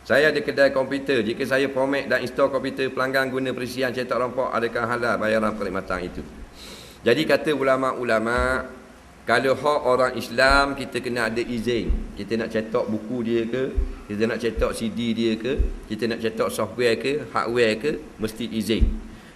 Saya ada kedai komputer. Jika saya format dan install komputer pelanggan guna perisian cetak rompok, adakah halal bayaran perkhidmatan itu? Jadi kata ulama-ulama, kalau hak orang Islam, kita kena ada izin. Kita nak cetak buku dia ke, kita nak cetak CD dia ke, kita nak cetak software ke, hardware ke, mesti izin.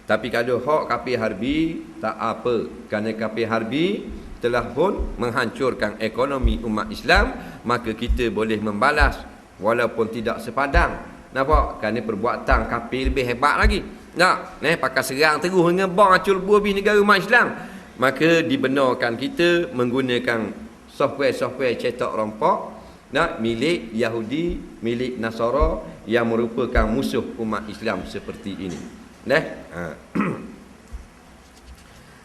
Tapi kalau hak kafir harbi, tak apa. Kerana kafir harbi telah pun menghancurkan ekonomi umat Islam, maka kita boleh membalas walaupun tidak sepadang. Nampak? Kerana perbuatan kafir lebih hebat lagi. Nak, pakai serang terus dengan bom acul buah negara umat Islam. Maka dibenarkan kita menggunakan software cetak rompok milik Yahudi, milik Nasara yang merupakan musuh umat Islam seperti ini.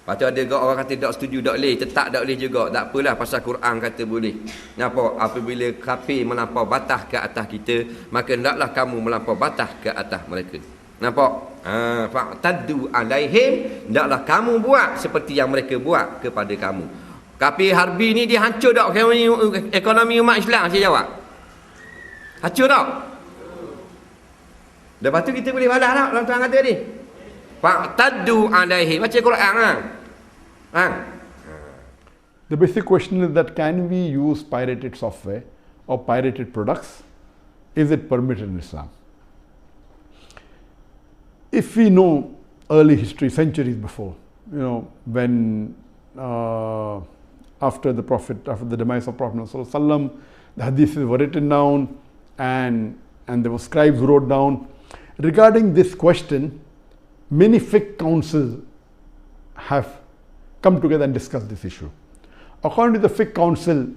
Lepas tu ada orang kata tak setuju, tak boleh, tetap tak boleh juga. Tak apalah, pasal Quran kata boleh. Nampak? Apabila kafir melampau batas ke atas kita, maka hendaklah kamu melampau batas ke atas mereka. Nampak? Fa'taddu alaihim, hendaklah kamu buat seperti yang mereka buat kepada kamu. Kafir harbi ni dia hancur tak ekonomi umat Islam? Saya jawab, hancur tak? Lepas tu kita boleh balas tak dalam Tuhan kata ni? Fa'taddu alaihim. Baca Quran The basic question is that can we use pirated software or pirated products? Is it permitted in Islam? If we know early history, centuries before, when after the demise of Prophet ﷺ, the hadiths were written down and there were scribes who wrote down. Regarding this question, many fiqh councils have come together and discussed this issue. According to the fiqh council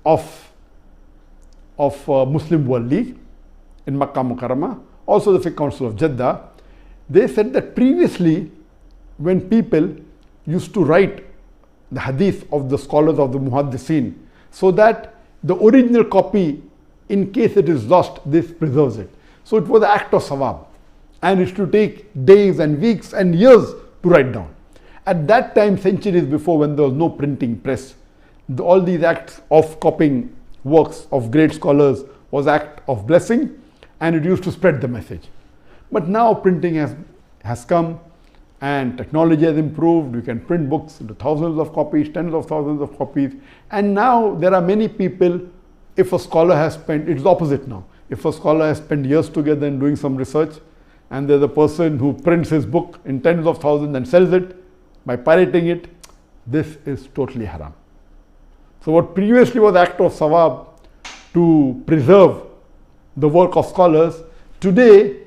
of Muslim World League in Makkah Mukarramah, also the fiqh council of Jeddah, they said that previously when people used to write the hadith of the scholars of the muhaddithin, so that the original copy, in case it is lost, this preserves it. So it was an act of sawab, and it used to take days and weeks and years to write down. At that time, centuries before, when there was no printing press, all these acts of copying works of great scholars was act of blessing, and it used to spread the message. But now printing has come and technology has improved. You can print books into thousands of copies, tens of thousands of copies. And now there are many people, if a scholar has spent, it's the opposite now. If a scholar has spent years together in doing some research, and there's a person who prints his book in tens of thousands and sells it by pirating it, this is totally haram. So what previously was act of sawab to preserve the work of scholars, today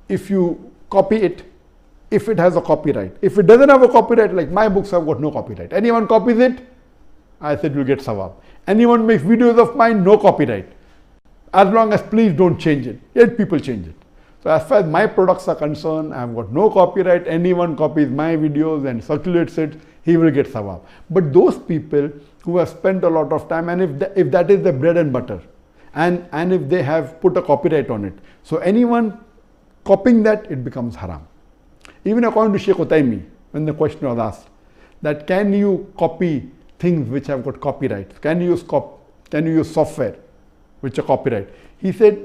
if you copy it, if it has a copyright. If it doesn't have a copyright, like my books have got no copyright. Anyone copies it, I said you'll get sawab. Anyone makes videos of mine, no copyright. As long as please don't change it. Yet people change it. So as far as my products are concerned, I have got no copyright. Anyone copies my videos and circulates it, he will get sawab. But those people who have spent a lot of time, and if that is the bread and butter, and if they have put a copyright on it, so anyone copying that, it becomes haram. Even according to Sheikh Utaymi, when the question was asked, that can you copy things which have got copyright? Can you use software which are copyright? He said,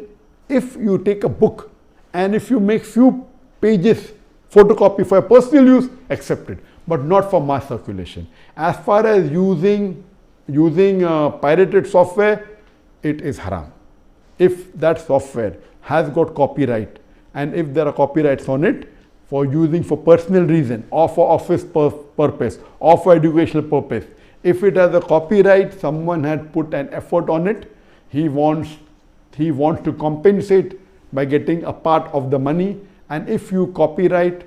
if you take a book and if you make few pages photocopy for personal use, accepted, but not for mass circulation. As far as using pirated software, it is haram. If that software has got copyright, and if there are copyrights on it for using for personal reason or for office purpose or for educational purpose, if it has a copyright, someone had put an effort on it, he wants to compensate by getting a part of the money. And if you copyright,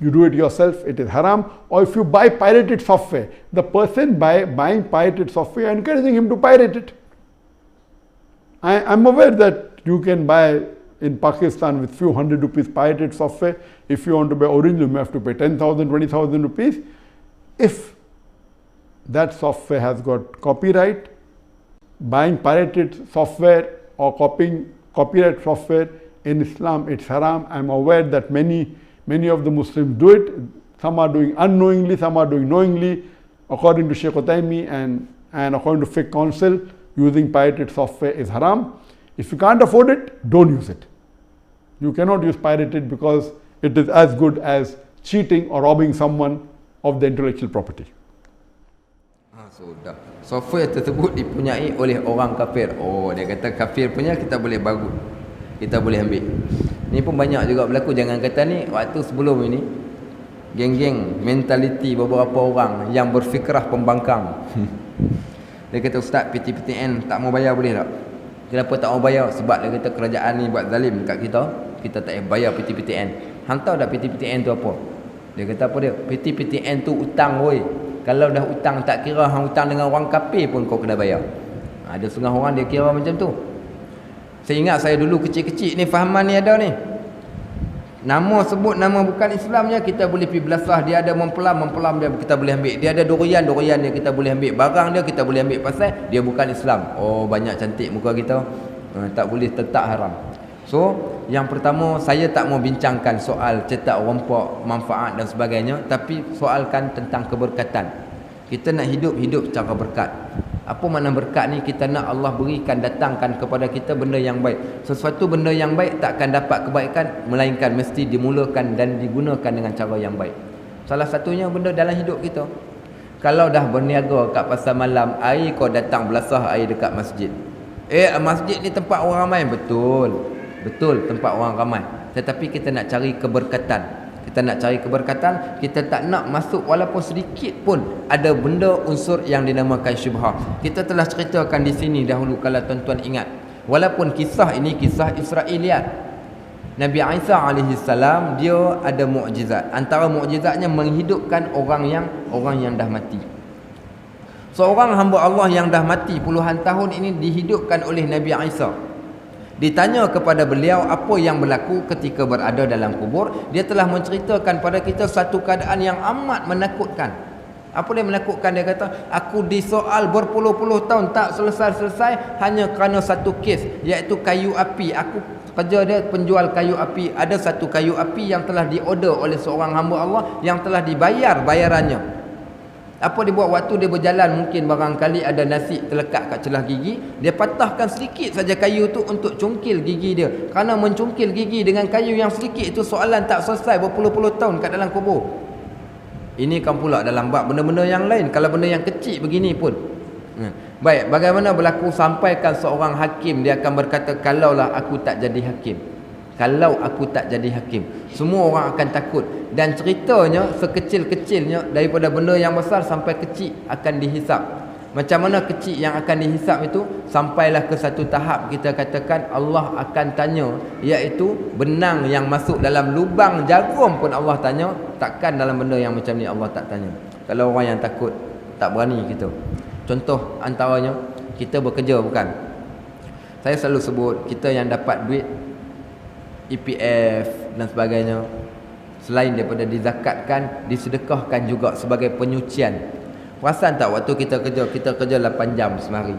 you do it yourself, it is haram. Or if you buy pirated software, the person buying pirated software, encouraging him to pirate it. I'm aware that you can buy in Pakistan with few hundred rupees pirated software. If you want to buy original, you have to pay 10,000, 20,000 rupees. If that software has got copyright, buying pirated software or copying copyright software in Islam, it's haram. I'm aware that many of the Muslims do it. Some are doing unknowingly, some are doing knowingly. According to Sheikh Utaymi and according to Fiqh Council, using pirated software is haram. If you can't afford it, don't use it. You cannot use pirated because it is as good as cheating or robbing someone of the intellectual property. Sudah. Software tersebut dipunyai oleh orang kafir. Oh, dia kata kafir punya kita boleh bagus. Kita boleh ambil. Ni pun banyak juga berlaku. Jangan kata ni, waktu sebelum ini, geng-geng mentaliti beberapa orang yang berfikrah pembangkang. Dia kata, Ustaz, PTPTN tak mau bayar boleh tak? Kenapa tak mau bayar? Sebab dia kata kerajaan ni buat zalim dekat kita. Kita tak payah bayar PTPTN. Hang tahu dah PTPTN tu apa? Dia kata apa dia? PTPTN tu utang woi. Kalau dah utang, tak kira hang utang dengan orang kafir pun kau kena bayar. Ada setengah orang dia kira macam tu. Saya ingat saya dulu kecil-kecil ni fahaman ni ada ni. Nama sebut nama bukan Islamnya kita boleh pergi belasah. Dia ada mempelam dia kita boleh ambil. Dia ada durian dia kita boleh ambil. Barang dia kita boleh ambil pasal dia bukan Islam. Oh, banyak cantik muka kita. Tak boleh tetap haram. So, yang pertama saya tak mau bincangkan soal cetak rompak, manfaat dan sebagainya, tapi soalkan tentang keberkatan. Kita nak hidup secara berkat. Apa makna berkat ni? Kita nak Allah berikan, datangkan kepada kita benda yang baik. Sesuatu benda yang baik tak akan dapat kebaikan melainkan mesti dimulakan dan digunakan dengan cara yang baik. Salah satunya benda dalam hidup kita. Kalau dah berniaga kat pasar malam, air kau datang belasah air dekat masjid. Masjid ni tempat orang ramai. Betul tempat orang ramai. Tetapi kita nak cari keberkatan. Kita tak nak masuk walaupun sedikit pun ada benda unsur yang dinamakan syubhah. Kita telah ceritakan di sini dahulu kalau tuan-tuan ingat. Walaupun kisah ini kisah Israiliyat. Nabi Isa AS dia ada mukjizat. Antara mukjizatnya menghidupkan orang yang dah mati. Seorang hamba Allah yang dah mati puluhan tahun ini dihidupkan oleh Nabi Isa. Ditanya kepada beliau apa yang berlaku ketika berada dalam kubur, dia telah menceritakan pada kita satu keadaan yang amat menakutkan. Apa dia menakutkan? Dia kata, aku disoal berpuluh-puluh tahun tak selesai-selesai hanya kerana satu kes, iaitu kayu api. Aku kerja dia penjual kayu api. Ada satu kayu api yang telah diorder oleh seorang hamba Allah yang telah dibayar bayarannya. Apa dia buat waktu dia berjalan, mungkin barangkali ada nasi terlekat kat celah gigi, dia patahkan sedikit saja kayu tu untuk cungkil gigi dia. Kerana mencungkil gigi dengan kayu yang sedikit itu soalan tak selesai berpuluh-puluh tahun kat dalam kubur. Ini kan pula dalam bab benda-benda yang lain. Kalau benda yang kecil begini pun. Baik, bagaimana berlaku sampaikan seorang hakim, dia akan berkata, kalaulah aku tak jadi hakim. Kalau aku tak jadi hakim, semua orang akan takut. Dan ceritanya sekecil-kecilnya, daripada benda yang besar sampai kecil akan dihisap. Macam mana kecil yang akan dihisap itu? Sampailah ke satu tahap kita katakan Allah akan tanya, iaitu benang yang masuk dalam lubang jarum pun Allah tanya. Takkan dalam benda yang macam ni Allah tak tanya? Kalau orang yang takut, tak berani kita. Contoh antaranya, kita bekerja bukan? Saya selalu sebut, kita yang dapat duit EPF dan sebagainya, selain daripada dizakatkan, disedekahkan juga sebagai penyucian. Perasan tak waktu kita kerja 8 jam semari.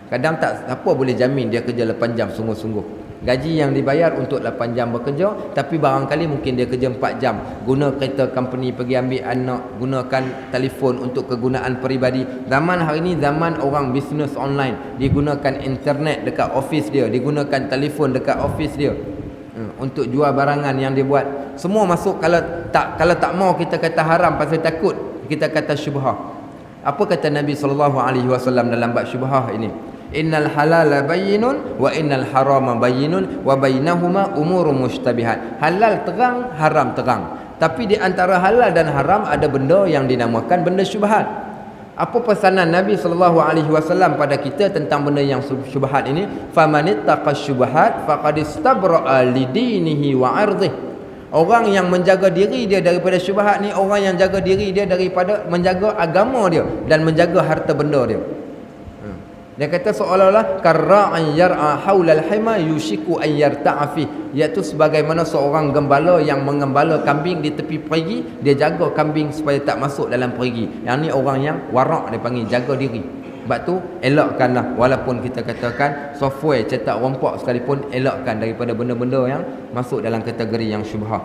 Kadang tak siapa boleh jamin dia kerja 8 jam sungguh-sungguh. Gaji yang dibayar untuk 8 jam bekerja, tapi barangkali mungkin dia kerja 4 jam. Guna kereta company pergi ambil anak, gunakan telefon untuk kegunaan peribadi. Zaman hari ini zaman orang bisnes online. Digunakan internet dekat office dia, digunakan telefon dekat office dia. Untuk jual barangan yang dia buat. Semua masuk. Kalau tak mau kita kata haram pasal takut, kita kata syubhah. Apa kata Nabi SAW dalam bab syubhah ini? Innal halala bayyinun wa innal harama bayyinun wa bainahuma umurun mushtabihat. Halal terang, haram terang. Tapi di antara halal dan haram ada benda yang dinamakan benda syubhat. Apa pesanan Nabi SAW pada kita tentang benda yang syubhat ini? Famanittaqa syubhat faqad istabra'a lidinihi wa 'irdihi. Orang yang menjaga diri dia daripada syubhat ni, orang yang jaga diri dia daripada menjaga agama dia dan menjaga harta benda dia. Dia kata seolah-olah karra'an yar'a haulal hima yushiku an yarta'a fi, iaitu sebagaimana seorang gembala yang mengembala kambing di tepi perigi, dia jaga kambing supaya tak masuk dalam perigi. Yang ni orang yang warak, dia panggil jaga diri. Sebab tu elakkanlah, walaupun kita katakan software cetak rompak sekalipun, elakkan daripada benda-benda yang masuk dalam kategori yang syubhah.